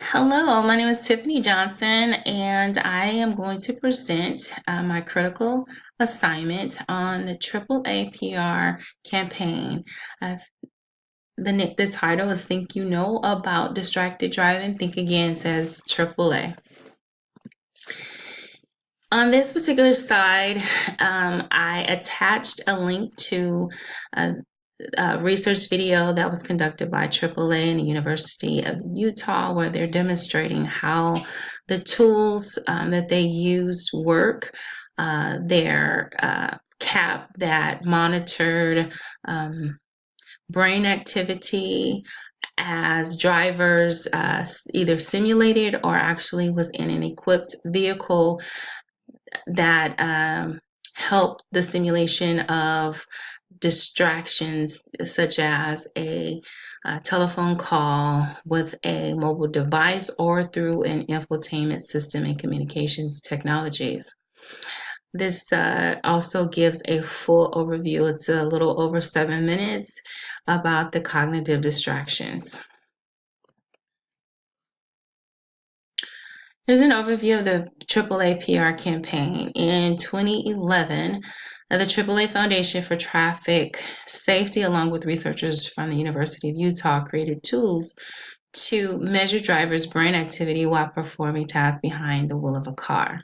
Hello, my name is Tiffany Johnson, and I am going to present my critical assignment on the AAA PR campaign. Uh, the title is Think You Know About Distracted Driving? Think Again, says AAA. On this particular slide, I attached a link to a research video that was conducted by AAA and the University of Utah, where they're demonstrating how the tools that they used work. Their CAP that monitored brain activity as drivers either simulated or actually was in an equipped vehicle that helped the simulation of distractions such as a telephone call with a mobile device or through an infotainment system and communications technologies. This also gives a full overview. It's a little over 7 minutes about the cognitive distractions. Here's an overview of the AAA PR campaign. In 2011, the AAA Foundation for Traffic Safety, along with researchers from the University of Utah, created tools to measure drivers' brain activity while performing tasks behind the wheel of a car.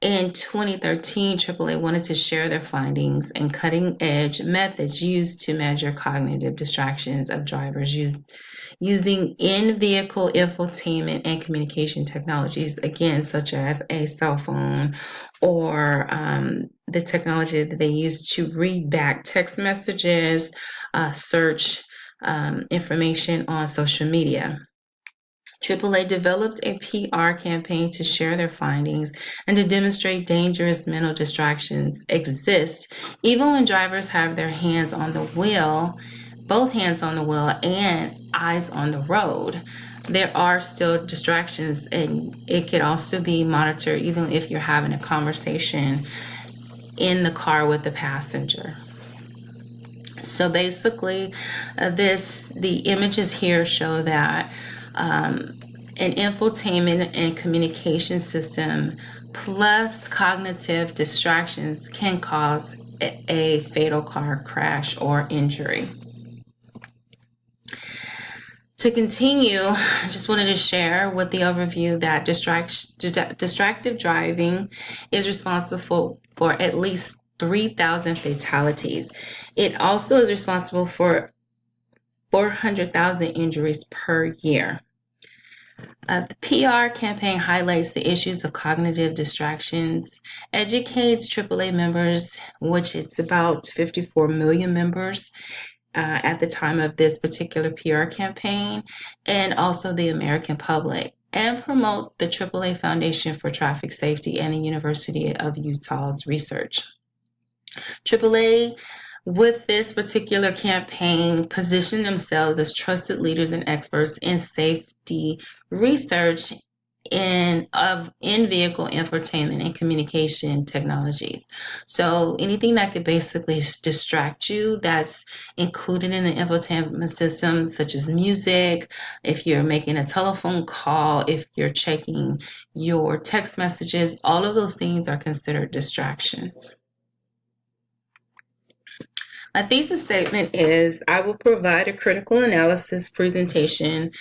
In 2013, AAA wanted to share their findings and cutting-edge methods used to measure cognitive distractions of drivers using in-vehicle infotainment and communication technologies, again, such as a cell phone or the technology that they use to read back text messages, search information on social media. AAA developed a PR campaign to share their findings and to demonstrate dangerous mental distractions exist even when drivers have their hands on the wheel, both hands on the wheel and eyes on the road. There are still distractions, and it could also be monitored even if you're having a conversation in the car with the passenger. So basically, the images here show that an infotainment and communication system plus cognitive distractions can cause a fatal car crash or injury. To continue, I just wanted to share with the overview that distracted driving is responsible for at least 3,000 fatalities. It also is responsible for 400,000 injuries per year. The PR campaign highlights the issues of cognitive distractions, educates AAA members, which it's about 54 million members at the time of this particular PR campaign, and also the American public, and promote the AAA Foundation for Traffic Safety and the University of Utah's research. AAA, with this particular campaign, position themselves as trusted leaders and experts in safety research of in-vehicle infotainment and communication technologies. So anything that could basically distract you, that's included in the infotainment system, such as music, if you're making a telephone call, if you're checking your text messages, all of those things are considered distractions. My thesis statement is I will provide a critical analysis presentation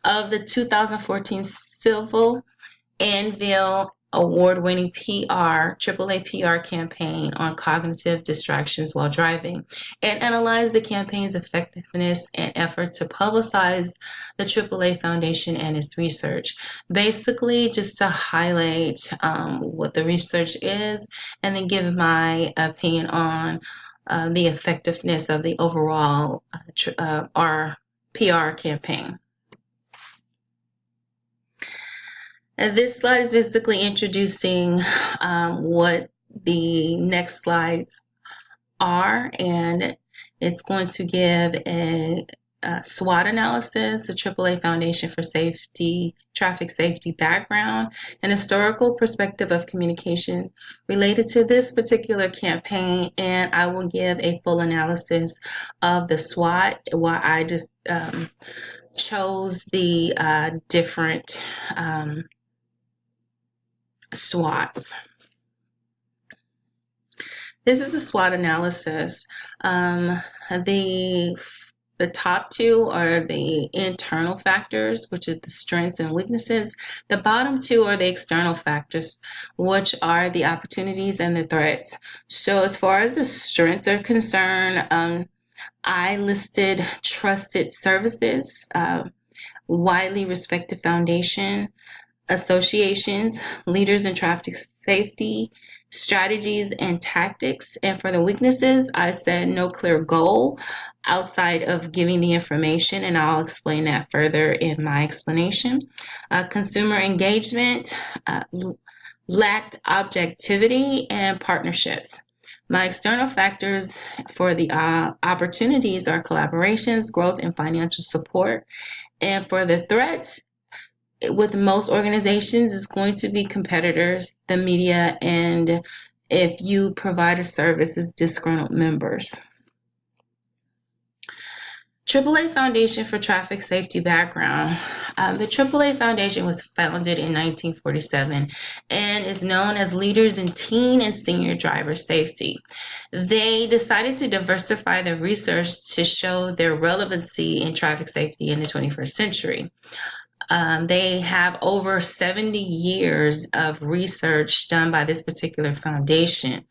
of the 2014 Civil Anvil award-winning AAA PR campaign on cognitive distractions while driving, and analyze the campaign's effectiveness and effort to publicize the AAA Foundation and its research. Basically, just to highlight what the research is, and then give my opinion on the effectiveness of the overall our PR campaign. And this slide is basically introducing what the next slides are, and it's going to give a SWOT analysis, the AAA Foundation for Safety, Traffic Safety background, an historical perspective of communication related to this particular campaign, and I will give a full analysis of the SWOT, why I just chose the different SWOTs. This is a SWOT analysis. The top two are the internal factors, which are the strengths and weaknesses. The bottom two are the external factors, which are the opportunities and the threats. So as far as the strengths are concerned, I listed trusted services, widely respected foundation, associations, leaders in traffic safety, strategies and tactics. And for the weaknesses, I said no clear goal outside of giving the information, and I'll explain that further in my explanation. Consumer engagement, lacked objectivity and partnerships. My external factors for the opportunities are collaborations, growth, and financial support. And for the threats, with most organizations, it's going to be competitors, the media, and if you provide a service, it's disgruntled members. AAA Foundation for Traffic Safety background. The AAA Foundation was founded in 1947 and is known as leaders in teen and senior driver safety. They decided to diversify their research to show their relevancy in traffic safety in the 21st century. They have over 70 years of research done by this particular foundation.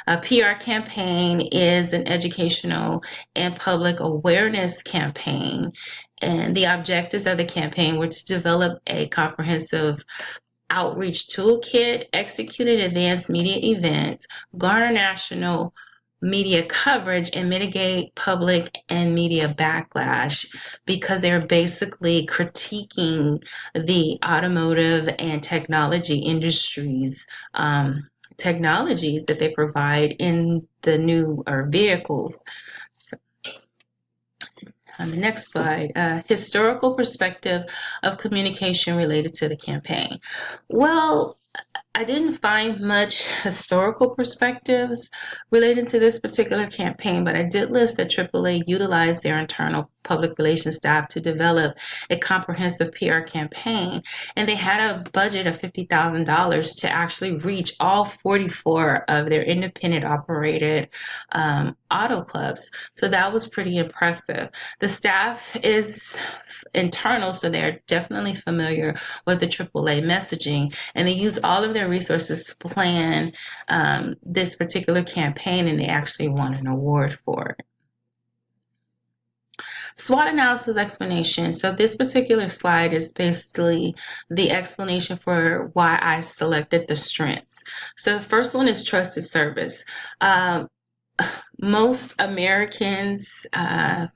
A PR campaign is an educational and public awareness campaign. And the objectives of the campaign were to develop a comprehensive outreach toolkit, execute an advanced media event, garner national media coverage, and mitigate public and media backlash, because they're basically critiquing the automotive and technology industries, technologies that they provide in the new vehicles. So, on the next slide, historical perspective of communication related to the campaign. Well, I didn't find much historical perspectives related to this particular campaign, but I did list that AAA utilized their internal public relations staff to develop a comprehensive PR campaign, and they had a budget of $50,000 to actually reach all 44 of their independent operated auto clubs. So that was pretty impressive. The staff is internal, so they're definitely familiar with the AAA messaging, and they use all of their resources to plan this particular campaign, and they actually won an award for it. SWOT analysis explanation. So this particular slide is basically the explanation for why I selected the strengths. So the first one is trusted service. Most Americans,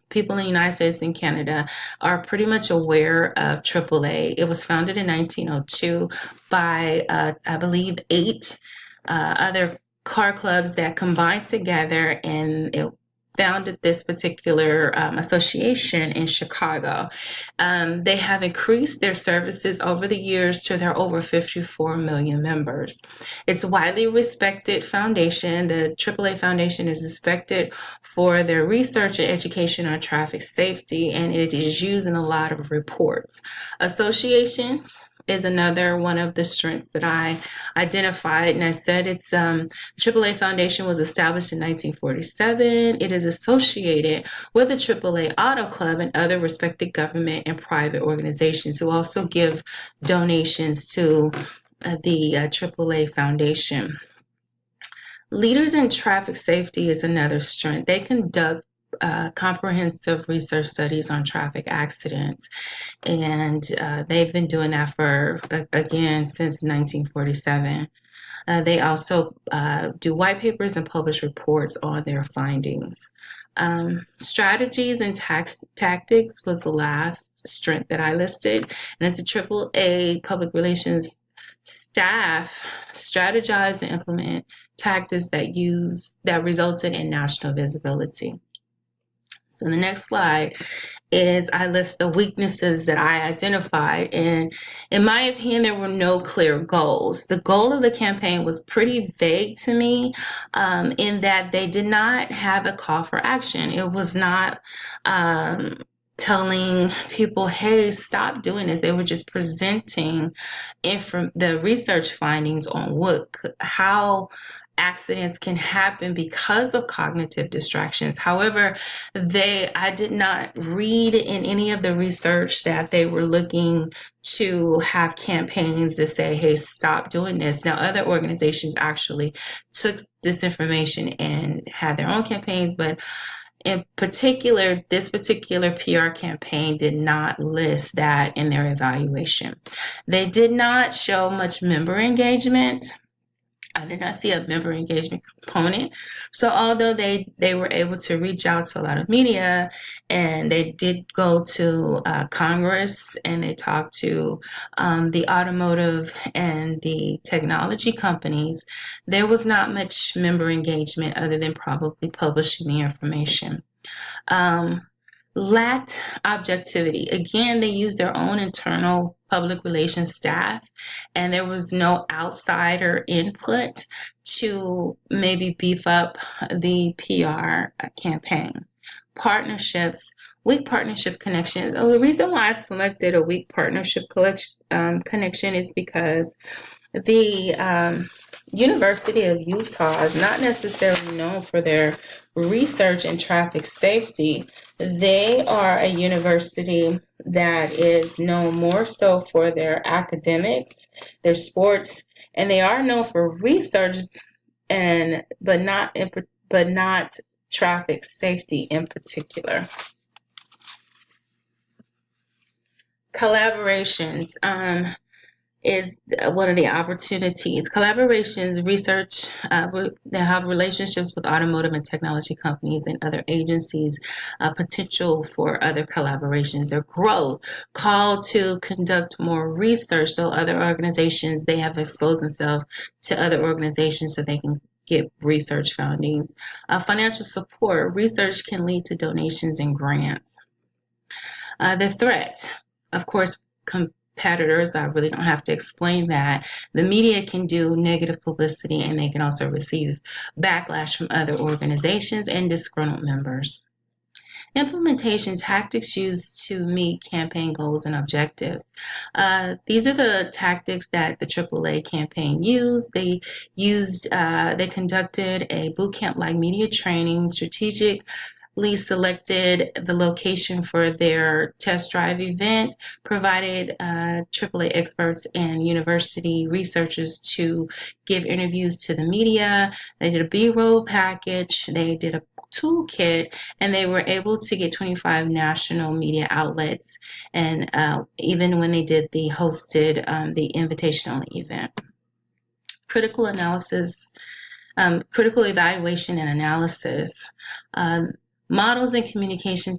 people in the United States and Canada, are pretty much aware of AAA. It was founded in 1902 by, I believe, 8 other car clubs that combined together, and it founded this particular association in Chicago. They have increased their services over the years to their over 54 million members. It's a widely respected foundation. The AAA Foundation is respected for their research and education on traffic safety, and it is used in a lot of reports. Associations is another one of the strengths that I identified, and I said it's AAA Foundation was established in 1947. It is associated with the AAA Auto Club and other respected government and private organizations who also give donations to the AAA Foundation. Leaders in traffic safety is another strength. They conduct comprehensive research studies on traffic accidents, and they've been doing that for, again, since 1947. They also do white papers and publish reports on their findings. Strategies and tactics was the last strength that I listed, and it's a AAA public relations staff strategize and implement tactics that resulted in national visibility. So the next slide is I list the weaknesses that I identified. And in my opinion, there were no clear goals. The goal of the campaign was pretty vague to me, in that they did not have a call for action. It was not telling people, hey, stop doing this. They were just presenting the research findings on how accidents can happen because of cognitive distractions. However, I did not read in any of the research that they were looking to have campaigns to say, hey, stop doing this. Now, other organizations actually took this information and had their own campaigns, but in particular, this particular PR campaign did not list that in their evaluation. They did not show much member engagement. I did not see a member engagement component. So although they were able to reach out to a lot of media, and they did go to Congress, and they talked to the automotive and the technology companies, there was not much member engagement other than probably publishing the information. Lacked objectivity. Again, they used their own internal public relations staff, and there was no outsider input to maybe beef up the PR campaign. Partnerships, weak partnership connection. The reason why I selected a weak partnership connection is because the University of Utah is not necessarily known for their research in traffic safety. They are a university that is known more so for their academics, their sports, and they are known for research, but not traffic safety in particular. Collaborations is one of the opportunities. Collaborations, research, they have relationships with automotive and technology companies and other agencies, potential for other collaborations. Their growth, call to conduct more research. So other organizations, they have exposed themselves to other organizations so they can get research findings. Financial support, research can lead to donations and grants. The threat, of course, competitors. I really don't have to explain that. The media can do negative publicity, and they can also receive backlash from other organizations and disgruntled members. Implementation tactics used to meet campaign goals and objectives. These are the tactics that the AAA campaign used. They conducted a boot camp-like media training, strategically selected the location for their test drive event, provided AAA experts and university researchers to give interviews to the media. They did a B-roll package. They did a toolkit, and they were able to get 25 national media outlets, and even when they did the hosted the invitation-only event. Critical evaluation and analysis. Models and communication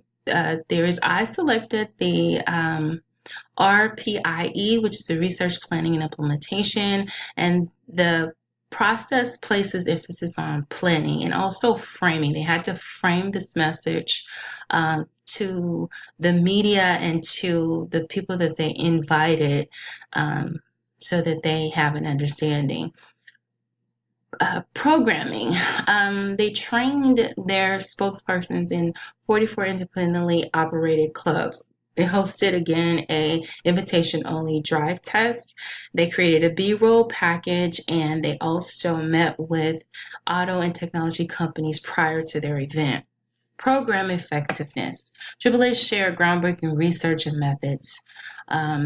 theories. I selected the RPIE, which is the research, planning, and implementation, and the process places emphasis on planning and also framing. They had to frame this message to the media and to the people that they invited, so that they have an understanding. Programming. They trained their spokespersons in 44 independently operated clubs. They hosted, again, a invitation-only drive test. They created a B-roll package, and they also met with auto and technology companies prior to their event. Program effectiveness. AAA shared groundbreaking research and methods.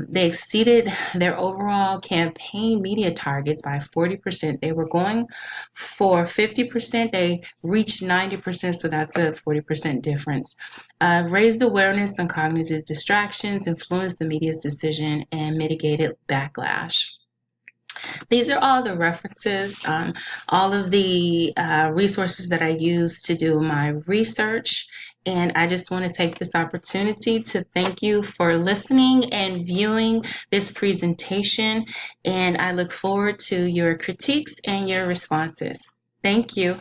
They exceeded their overall campaign media targets by 40%. They were going for 50%. They reached 90%, so that's a 40% difference. Raised awareness on cognitive distractions, influenced the media's decision, and mitigated backlash. These are all the references, all of the resources that I use to do my research. And I just want to take this opportunity to thank you for listening and viewing this presentation. And I look forward to your critiques and your responses. Thank you.